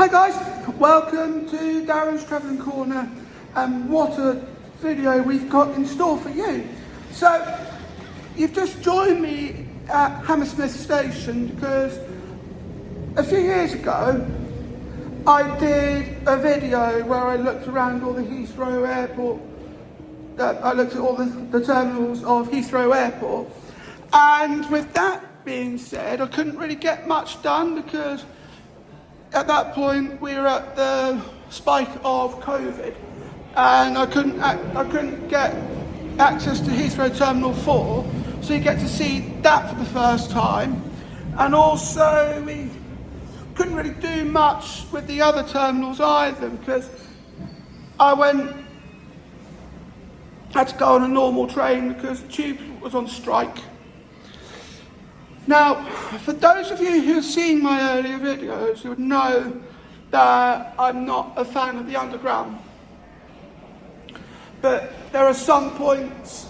Hi guys, welcome to Darren's Travelling Corner, and what a video we've got in store for you. So, you've just joined me at Hammersmith Station because a few years ago I did a video where I looked around all the Heathrow Airport, I looked at all the terminals of Heathrow Airport, and with that being said, I couldn't really get much done because at that point we were at the spike of COVID and I couldn't get access to Heathrow Terminal 4, so you get to see that for the first time. And also we couldn't really do much with the other terminals either because I had to go on a normal train because the tube was on strike. Now, for those of you who have seen my earlier videos, you would know that I'm not a fan of the underground. But there are some points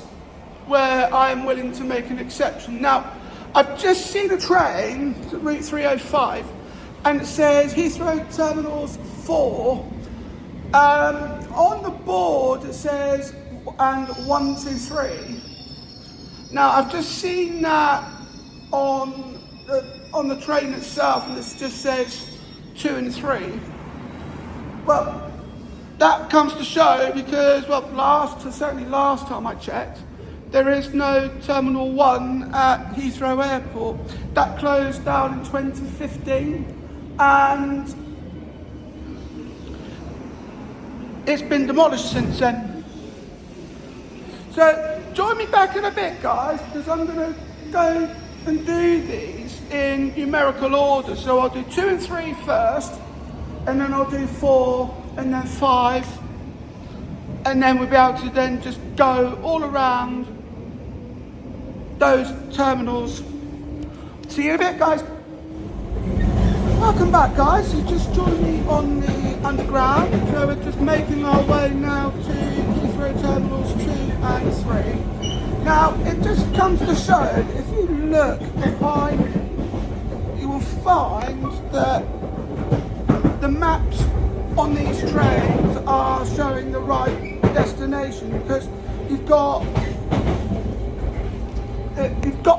where I am willing to make an exception. Now, I've just seen a train, Route 305, and it says Heathrow Terminals 4. On the board it says and 1, 2, 3. Now, I've just seen that on the train itself, and this just says 2 and 3. Well, that comes to show because, certainly last time I checked, there is no Terminal 1 at Heathrow Airport. That closed down in 2015 and it's been demolished since then. So join me back in a bit, guys, because I'm going to go and do these in numerical order. So I'll do 2 and 3 first, and then I'll do 4 and then 5, and then we'll be able to then just go all around those terminals. See you in a bit, guys. Welcome back, guys. You just joined me on the underground, so we're just making our way now to Heathrow Terminals 2 and 3. Now, it just comes to show that if you look behind you will find that the maps on these trains are showing the right destination, because you've got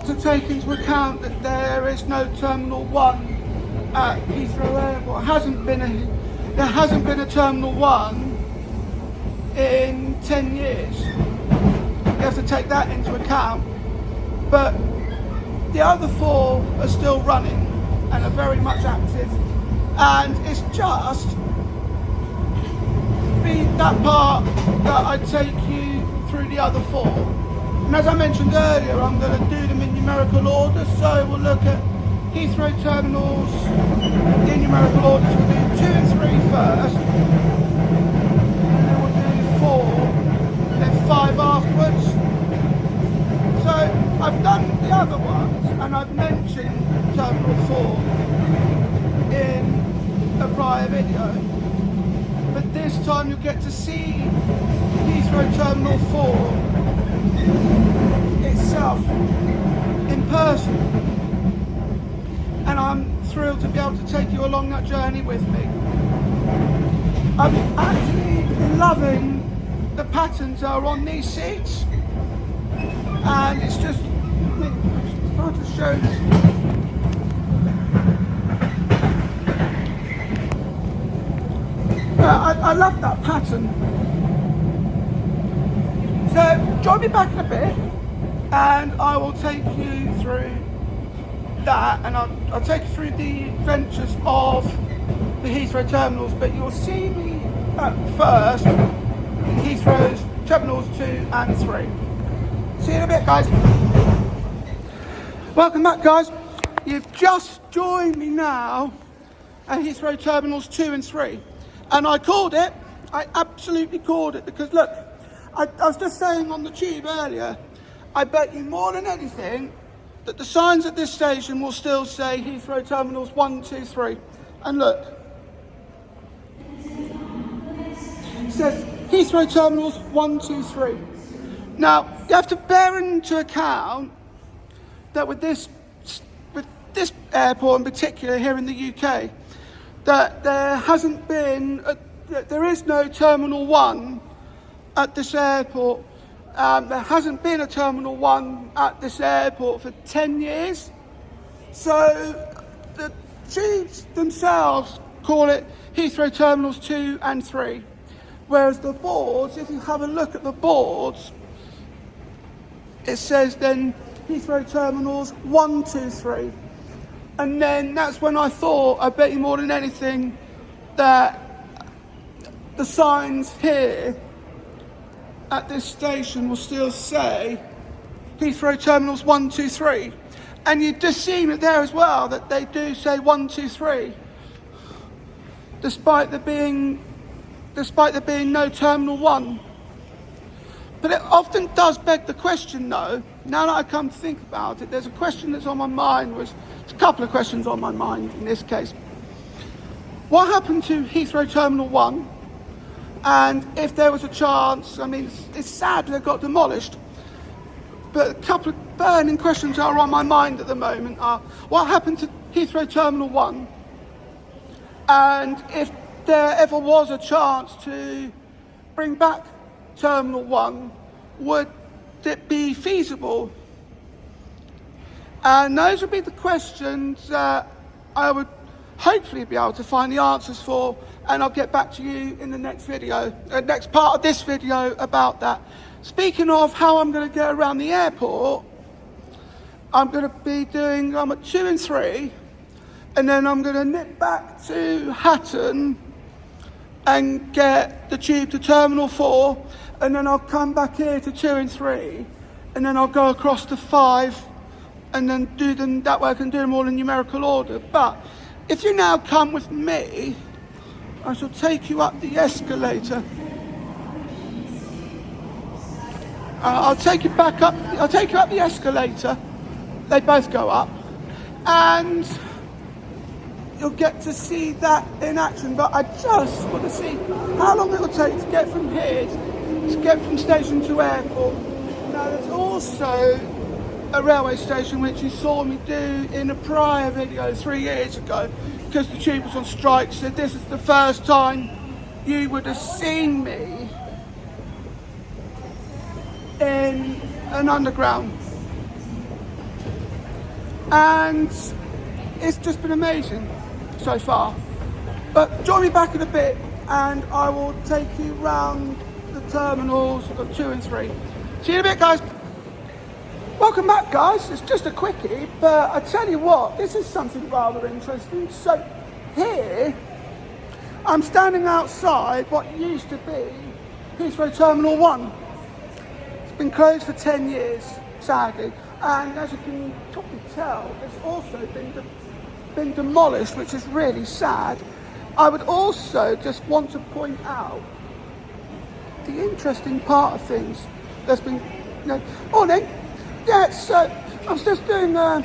to take into account that there is no Terminal 1 at Heathrow Airport. There hasn't been a Terminal 1 in 10 years. You have to take that into account, but the other 4 are still running and are very much active, and it's just that part that I take you through the other 4. And as I mentioned earlier, I'm going to do them in numerical order, so we'll look at Heathrow Terminals in numerical order. So we'll do 2 and 3 first, and then we'll do 4, and then 5 afterwards. So I've done the other ones, and I've mentioned Terminal 4 in a prior video, but this time you'll get to see Heathrow Terminal 4 itself in person, and I'm thrilled to be able to take you along that journey with me. I'm actually loving the patterns that are on these seats, and it's just hard to show this. I love that pattern. So join me back in a bit and I will take you through that, and I'll take you through the adventures of the Heathrow terminals, but you'll see me at first in Heathrow's Terminals 2 and 3. See you in a bit, guys. Welcome back, guys. You've just joined me now at Heathrow Terminals 2 and 3. And I called it. I absolutely called it, because look, I was just saying on the tube earlier, I bet you more than anything that the signs at this station will still say Heathrow Terminals 1, 2, 3. And look, it says Heathrow Terminals 1, 2, 3. Now, you have to bear into account that with this airport in particular here in the UK, that there is no Terminal 1 at this airport. There hasn't been a Terminal 1 at this airport for 10 years. So the tubes themselves call it Heathrow Terminals 2 and 3. Whereas the boards, if you have a look at the boards, it says then Heathrow Terminals 1, 2, 3. And then that's when I thought, I bet you more than anything, that the signs here at this station will still say Heathrow Terminals 1, 2, 3. And you've just seen it there as well, that they do say 1, 2, 3. Despite there being no Terminal 1. But it often does beg the question though, now that I come to think about it, there's a question that's on my mind, there's a couple of questions on my mind in this case. What happened to Heathrow Terminal 1? And if there was a chance, I mean, it's sad that it got demolished, but a couple of burning questions that are on my mind at the moment are, what happened to Heathrow Terminal 1? And if there ever was a chance to bring back Terminal 1, would it be feasible? And those would be the questions that I would hopefully be able to find the answers for, and I'll get back to you in the next video, next part of this video about that. Speaking of how I'm going to get around the airport, I'm going to be doing, I'm at 2 and 3, and then I'm going to nip back to Hatton and get the tube to Terminal 4, and then I'll come back here to 2 and 3, and then I'll go across to 5, and then do them that way. I can do them all in numerical order. But if you now come with me, I shall take you up the escalator. I'll take you up the escalator. They both go up, and you'll get to see that in action. But I just want to see how long it will take to get from here, to get from station to airport. Now there's also a railway station which you saw me do in a prior video 3 years ago, because the tube was on strike, so this is the first time you would have seen me in an underground. And it's just been amazing so far. But join me back in a bit and I will take you round the terminals of 2 and 3. See you in a bit, guys. Welcome back, guys. It's just a quickie, but I tell you what, this is something rather interesting. So here, I'm standing outside what used to be Heathrow Terminal 1. It's been closed for 10 years, sadly. And as you can probably tell, it's also been demolished, which is really sad. I would also just want to point out the interesting part of things that's been, morning. Yeah, so I'm just doing a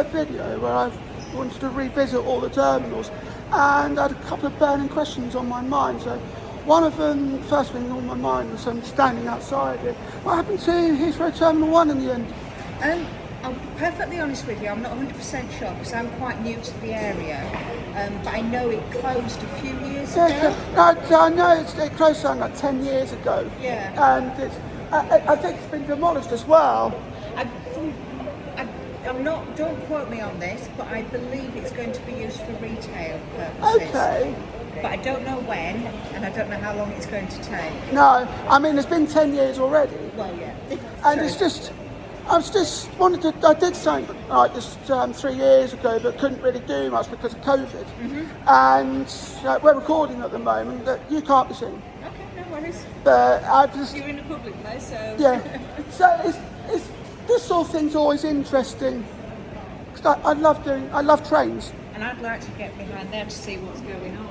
video where I wanted to revisit all the terminals, and I had a couple of burning questions on my mind. So one of them, first thing on my mind was I'm standing outside it. What happened to Heathrow Terminal 1 in the end? I'll be perfectly honest with you, I'm not 100% sure because I'm quite new to the area, but I know it closed a few years ago. I know it closed down like 10 years ago. Yeah. And I think it's been demolished as well. I'm not, don't quote me on this, but I believe it's going to be used for retail purposes. Okay. But I don't know when, and I don't know how long it's going to take. No, I mean, it's been 10 years already. Well, yeah. And it's just, I did something like this 3 years ago, but couldn't really do much because of COVID. Mm-hmm. And we're recording at the moment that you can't be seen. Okay, no worries. But I just... You're in a public place, so... Yeah. So it's this sort of thing's always interesting. Because I love trains. And I'd like to get behind there to see what's going on.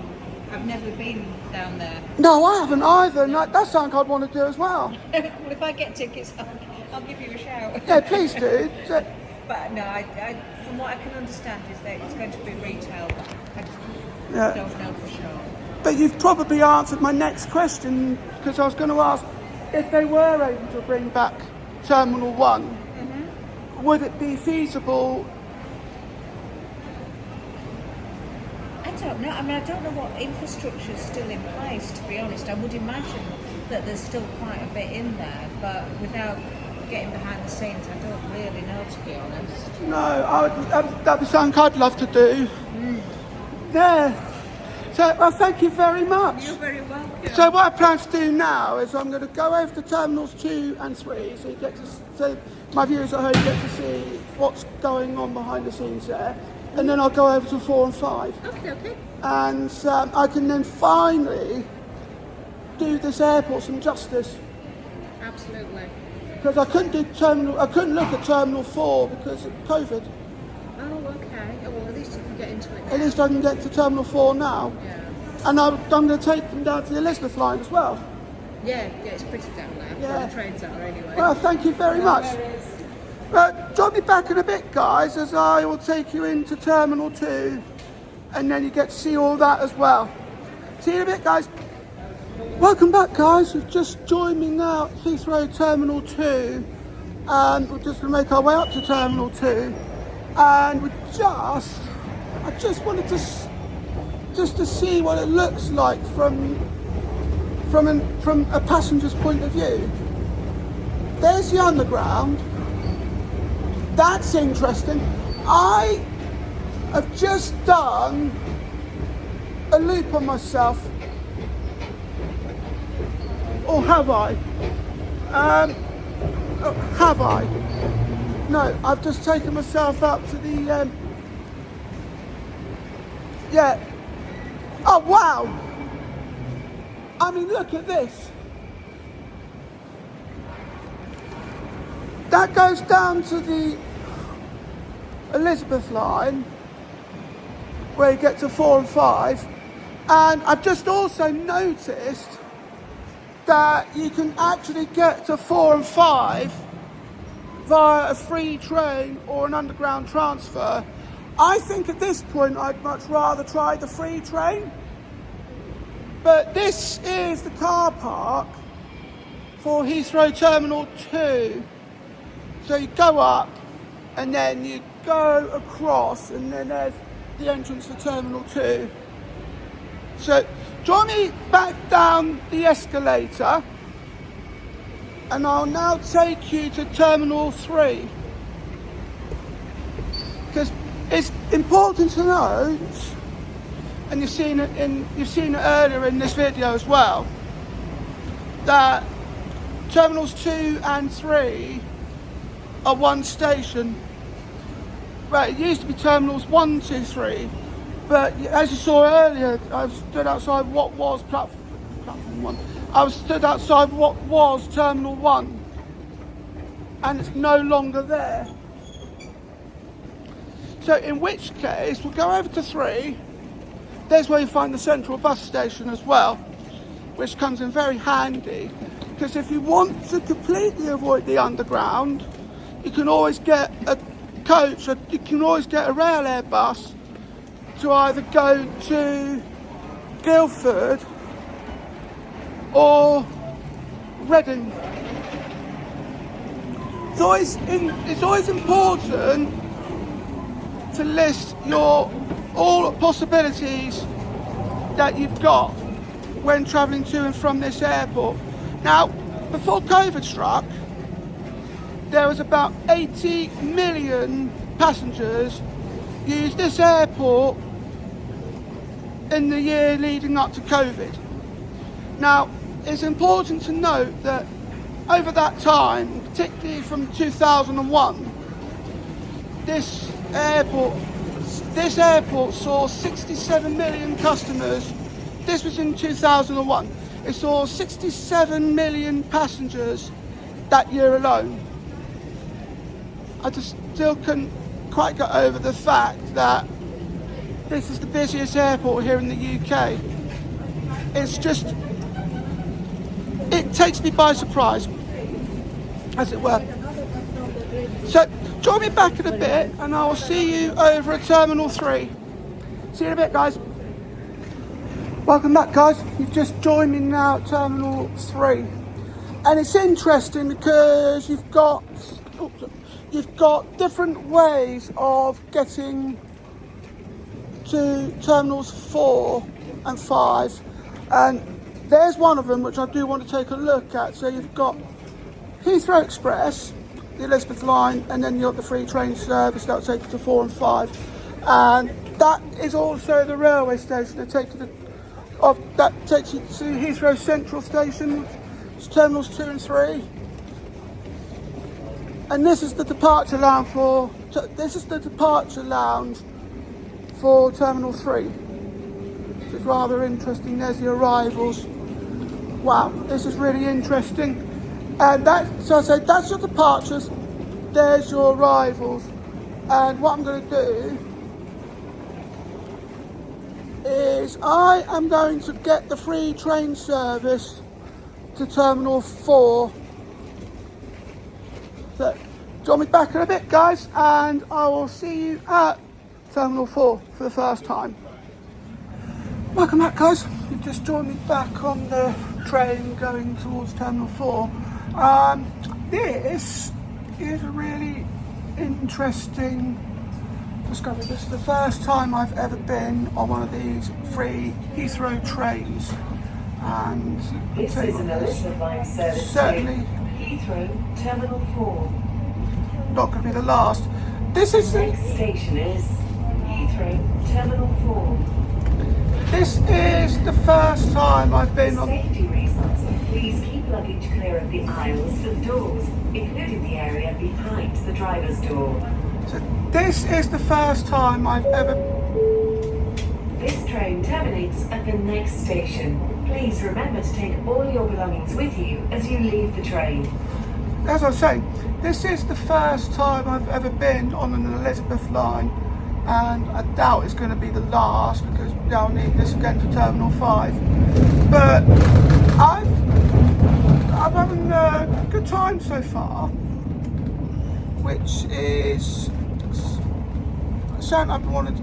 I've never been down there. No, I haven't either. No, that's something I'd want to do as well. Well, if I get tickets, I'll give you a shout. Yeah, please do. But no, I, from what I can understand is that it's going to be retail, but I don't know for sure. But you've probably answered my next question, because I was going to ask, if they were able to bring back Terminal 1, would it be feasible don't know. I mean, I don't know what infrastructure is still in place, to be honest. I would imagine that there's still quite a bit in there, but without getting behind the scenes, I don't really know, to be honest. No, that'd be something I'd love to do. Yeah. So, well, thank you very much. You're very welcome. So what I plan to do now is I'm going to go over to Terminals 2 and 3, so you get to, so my viewers at home get to see what's going on behind the scenes there. And then I'll go over to 4 and 5. Okay. And I can then finally do this airport some justice. Absolutely. Because I couldn't look at Terminal 4 because of COVID. Oh, okay. Oh, well, at least you can get into it now. At least I can get to Terminal 4 now. Yeah. And I'm going to take them down to the Elizabeth line as well. Yeah, it's pretty down there. Yeah. Well, the trains are anyway. Well, thank you very much. Join me back in a bit, guys, as I will take you into Terminal 2, and then you get to see all that as well. See you in a bit, guys. Welcome back, guys. You've just joined me now at Heathrow Terminal 2, and we're just going to make our way up to Terminal 2. And I just wanted to see what it looks like from a passenger's point of view. There's the underground. That's interesting. I have just done a loop on myself. Or have I? Have I? No, I've just taken myself up to the, yeah. Oh, wow. I mean, look at this. That goes down to the Elizabeth line, where you get to 4 and 5. And I've just also noticed that you can actually get to 4 and 5 via a free train or an underground transfer. I think at this point I'd much rather try the free train. But this is the car park for Heathrow Terminal 2. So you go up and then you go across and then there's the entrance to Terminal 2. So join me back down the escalator and I'll now take you to Terminal 3. Because it's important to note, and you've seen it earlier in this video as well, that Terminals 2 and 3 are one station. Right, it used to be Terminals 1, 2, 3, but as you saw earlier, I stood outside what was platform 1. I was stood outside what was Terminal 1, and it's no longer there. So in which case, we'll go over to 3. There's where you find the central bus station as well, which comes in very handy, because if you want to completely avoid the underground, you can always get a coach, you can always get a rail air bus to either go to Guildford or Reading. It's always important to list all possibilities that you've got when travelling to and from this airport. Now, before COVID struck, there was about 80 million passengers use this airport in the year leading up to COVID. Now, it's important to note that over that time, particularly from 2001, this airport saw 67 million customers. This was in 2001. It saw 67 million passengers that year alone. I just still couldn't quite get over the fact that this is the busiest airport here in the UK. It takes me by surprise, as it were. So, join me back in a bit and I will see you over at Terminal 3. See you in a bit, guys. Welcome back, guys. You've just joined me now at Terminal 3. And it's interesting because you've got different ways of getting to Terminals 4 and 5, and there's one of them which I do want to take a look at. So you've got Heathrow Express, the Elizabeth line, and then you've got the free train service that will take you to 4 and 5. And that is also the railway station that takes you to Heathrow Central Station, which is Terminals 2 and 3. And this is the departure lounge for Terminal 3, which is rather interesting. There's the arrivals. Wow, this is really interesting. And so I say that's your departures, there's your arrivals. And what I'm going to do is I am going to get the free train service to Terminal 4. So, join me back in a bit, guys, and I will see you at Terminal 4 for the first time. Welcome back, guys. You've just joined me back on the train going towards Terminal 4. This is a really interesting discovery. This is the first time I've ever been on one of these free Heathrow trains. And this is an Elizabeth line service. Certainly Heathrow Terminal 4. Not going to be the last. This is the next station is Heathrow Terminal 4. This is the first time I've been For on. safety reasons, please keep luggage clear of the aisles and doors, including the area behind the driver's door. So this is the first time I've ever. This train terminates at the next station. Please remember to take all your belongings with you as you leave the train. As I was saying, this is the first time I've ever been on an Elizabeth line, and I doubt it's going to be the last because I'll need this again for Terminal 5. But I'm having a good time so far, which is something I wanted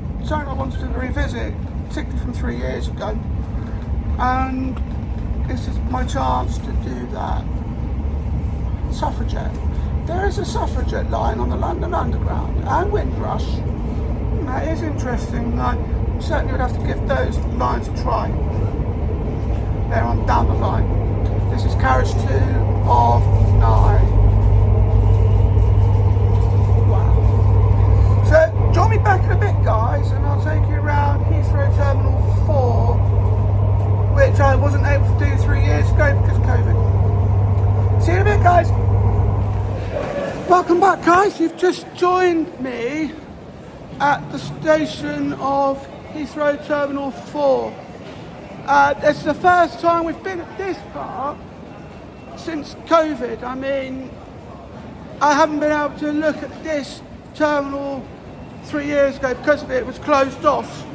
to revisit, particularly from 3 years ago, and this is my chance to do that. Suffragette. There is a Suffragette line on the London Underground and Windrush. That is interesting. I certainly would have to give those lines a try. They're on down the line. This is carriage 2 of 9. Wow. So join me back in a bit, guys, and I'll take you around Heathrow Terminal 4, which I wasn't able to do 3 years ago because of COVID. See you in a bit, guys. Welcome back, guys. You've just joined me at the station of Heathrow Terminal 4. It's the first time we've been at this part since COVID. I mean, I haven't been able to look at this terminal 3 years ago because of it. It was closed off.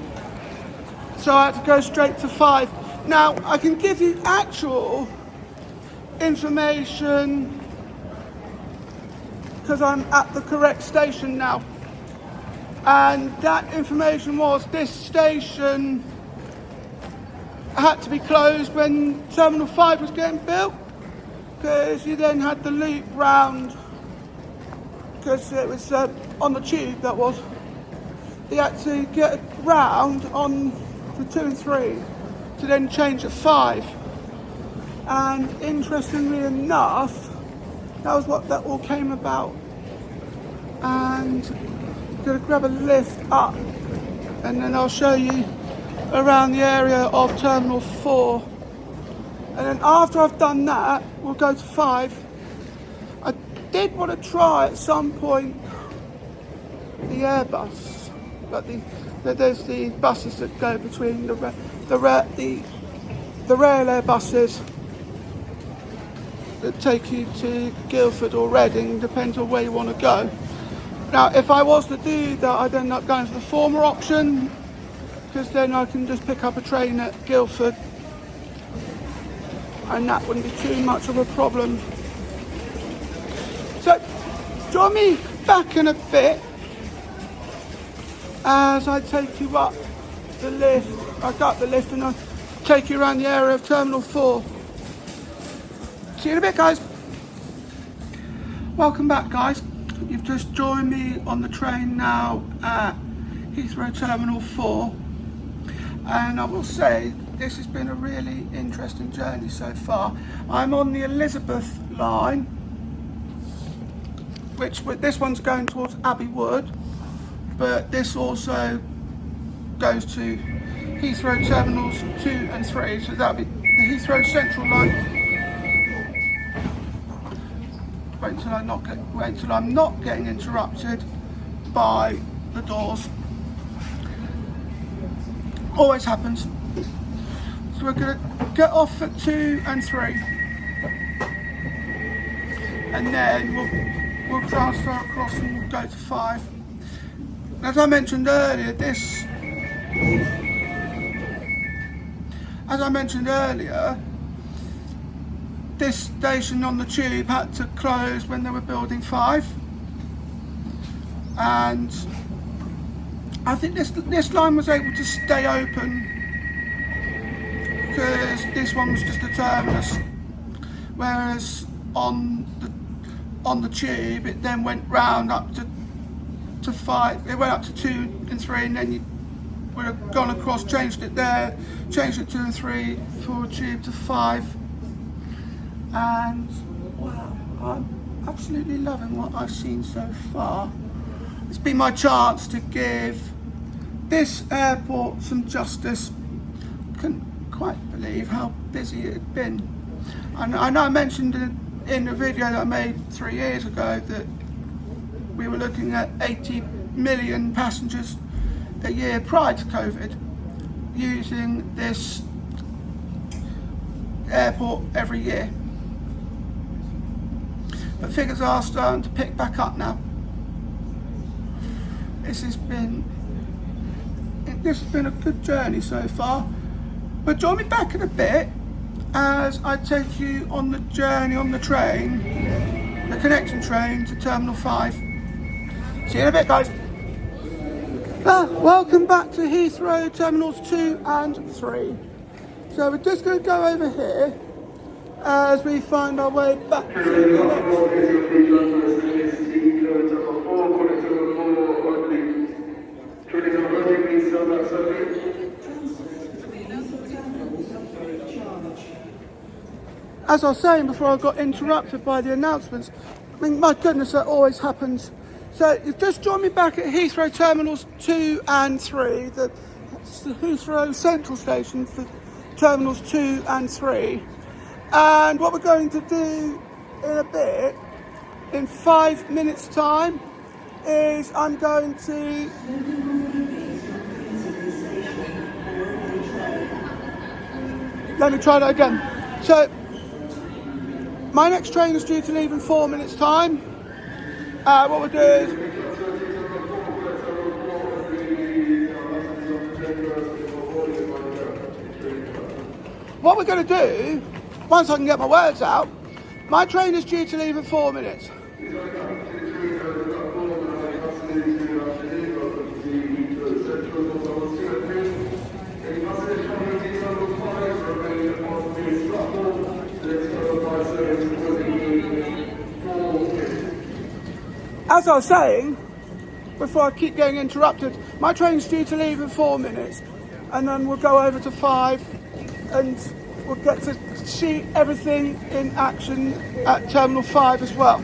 So I had to go straight to 5. Now, I can give you actual information because I'm at the correct station now, and that information was this station had to be closed when Terminal 5 was getting built, because you then had the loop round, because it was on the tube that was, you had to get round on the 2 and 3 to then change at 5. And interestingly enough, that was what that all came about. And I'm going to grab a lift up, and then I'll show you around the area of Terminal 4. And then after I've done that, we'll go to 5. I did want to try at some point the Airbus, but there's the buses that go between the rail air buses that take you to Guildford or Reading, depends on where you want to go. Now, if I was to do that, I'd end up going for the former option, because then I can just pick up a train at Guildford, and that wouldn't be too much of a problem. So, join me back in a bit as I take you up the lift. I got the lift and I'll take you around the area of Terminal 4. See you in a bit, guys. Welcome back, guys. You've just joined me on the train now at Heathrow Terminal 4. and I will say this has been a really interesting journey so far. I'm on the Elizabeth line, which this one's going towards Abbey Wood, but this also goes to Heathrow Terminals 2 and 3, so that'll be the Heathrow Central line. Wait till I'm not getting interrupted by the doors. Always happens. So we're going to get off at 2 and 3, and then we'll transfer across and we'll go to 5. As I mentioned earlier, this station on the tube had to close when they were building 5, and I think this line was able to stay open because this one was just a terminus, whereas on the tube it then went round up to 5. It went up to 2 and 3, and then you would have gone across, changed it there, changed it 2 and 3 for a tube to 5. And wow, I'm absolutely loving what I've seen so far. It's been my chance to give this airport some justice. Couldn't quite believe how busy it had been. And I know I mentioned in a video that I made 3 years ago that we were looking at 80 million passengers a year prior to COVID using this airport every year. But figures are starting to pick back up now. This has been a good journey so far. But join me back in a bit as I take you on the journey on the train, the connecting train to Terminal 5. See you in a bit, guys. Welcome back to Heathrow Terminals 2 and 3. So we're just going to go over here as we find our way back to the As I was saying before I got interrupted by the announcements, I mean, my goodness, that always happens. So you've just joined me back at Heathrow Terminals 2 and 3, the Heathrow Central Station for Terminals 2 and 3. And what we're going to do in a bit, in 5 minutes time, is I'm going to let me try that again. So my next train is due to leave in 4 minutes time. What we'll do is what we're going to do, once I can get my words out, my train is due to leave in 4 minutes. As I was saying, before I keep getting interrupted, my train's due to leave in 4 minutes, and then we'll go over to 5 and we'll get to see everything in action at Terminal 5 as well.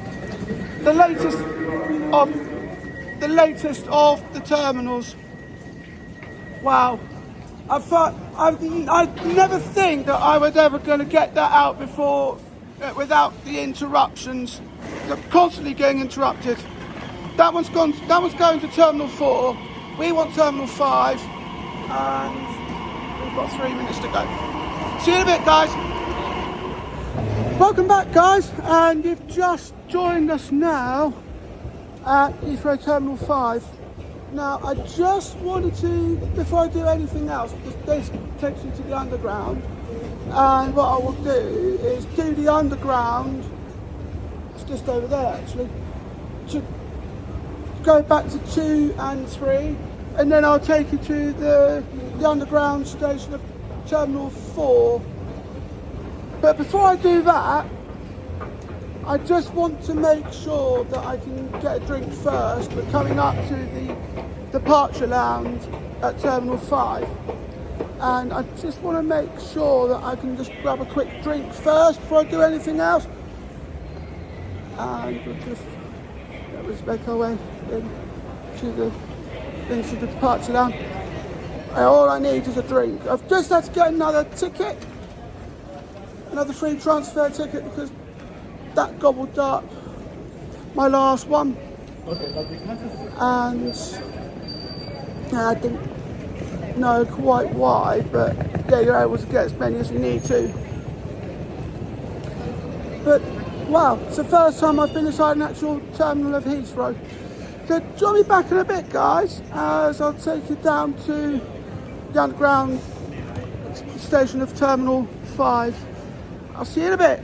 The latest of the terminals. Wow. I never think that I was ever going to get that out before without the interruptions. I'm constantly getting interrupted. That one's going to Terminal 4. We want Terminal 5, and we've got 3 minutes to go. See you in a bit, guys. Welcome back, guys, and you've just joined us now at Heathrow Terminal 5. Now, I just wanted to, before I do anything else, because this takes you to the underground, and what I will do is do the underground, it's just over there actually, to go back to 2 and 3, and then I'll take you to the underground station of Terminal 4. But before I do that, I just want to make sure that I can get a drink first. We're coming up to the departure lounge at Terminal 5. and I just want to make sure that I can just grab a quick drink first before I do anything else. And we'll just make our way into the departure lounge. And all I need is a drink. I've just had to get another ticket, another free transfer ticket, because that gobbled up my last one. And yeah, I didn't know quite why, but yeah, you're able to get as many as you need to. But wow, it's the first time I've been inside an actual terminal of Heathrow. So join me back in a bit, guys, as I'll take you down to the underground station of Terminal 5. I'll see you in a bit.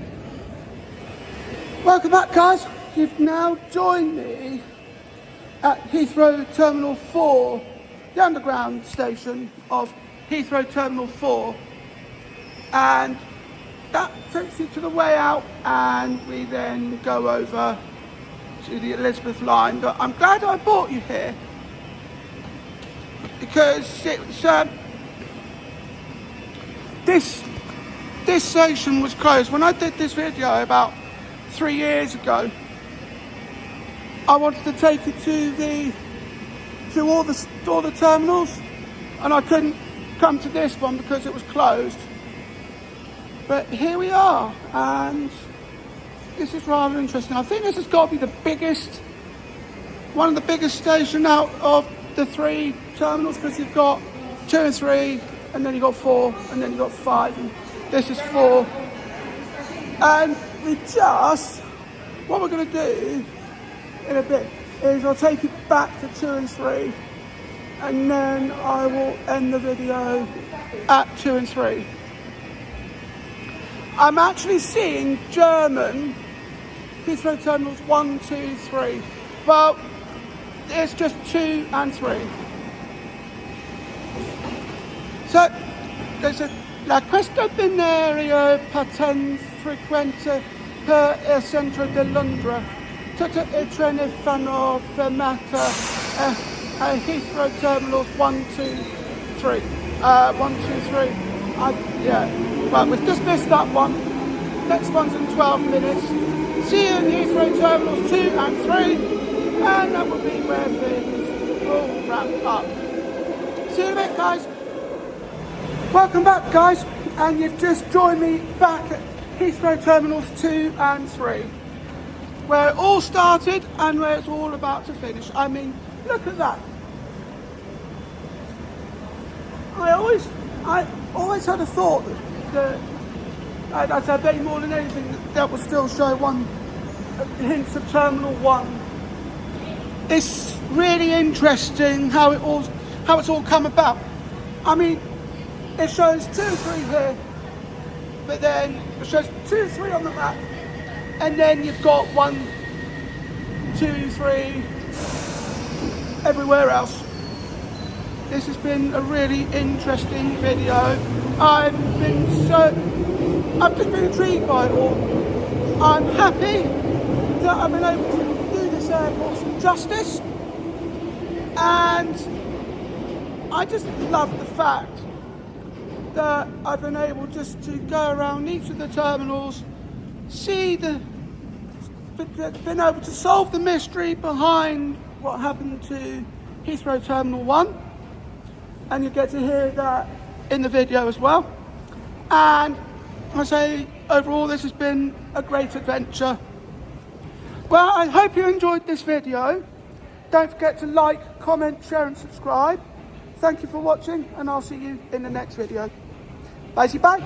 Welcome back, guys. You've now joined me at Heathrow Terminal 4, the underground station of Heathrow Terminal 4. And that takes you to the way out, and we then go over to the Elizabeth line. But I'm glad I brought you here, because it's this station was closed. When I did this video about 3 years ago, I wanted to take it to all the terminals, and I couldn't come to this one because it was closed. But here we are, and this is rather interesting. I think this has got to be one of the biggest stations out of the 3 terminals, because you've got 2 and 3, and then you've got 4, and then you've got 5, and this is 4. And what we're going to do in a bit is I'll take you back to 2 and 3, and then I will end the video at 2 and 3. I'm actually seeing German Heathrow terminals 1, 2, 3. Well, it's just 2 and 3. So there's la questo binario patente frequente per il centro di Londra. Tutte I treni fanno fermata a Heathrow terminals 1, 2, 3. 1, 2, 3. Yeah. Well, we've just missed that one. Next one's in 12 minutes. See you in Heathrow terminals 2 and 3, and that will be where things will wrap up. See you in a bit, guys. Welcome back, guys, and you've just joined me back at Heathrow terminals 2 and 3, where it all started and where it's all about to finish. I mean, look at that. I always had a thought that I'd say, I bet you more than anything that will still show hints of Terminal 1. It's really interesting how it's all come about. I mean, it shows 2 and 3 here, but then it shows 2 and 3 on the map, and then you've got 1, 2, 3 everywhere else. This has been a really interesting video. I've just been intrigued by it all. I'm happy that I've been able to do this airport some justice, and I just love the fact that I've been able just to go around each of the terminals, been able to solve the mystery behind what happened to Heathrow Terminal 1, and you get to hear that in the video as well. And I say, overall, this has been a great adventure. Well, I hope you enjoyed this video. Don't forget to like, comment, share and subscribe. Thank you for watching, and I'll see you in the next video. Bye.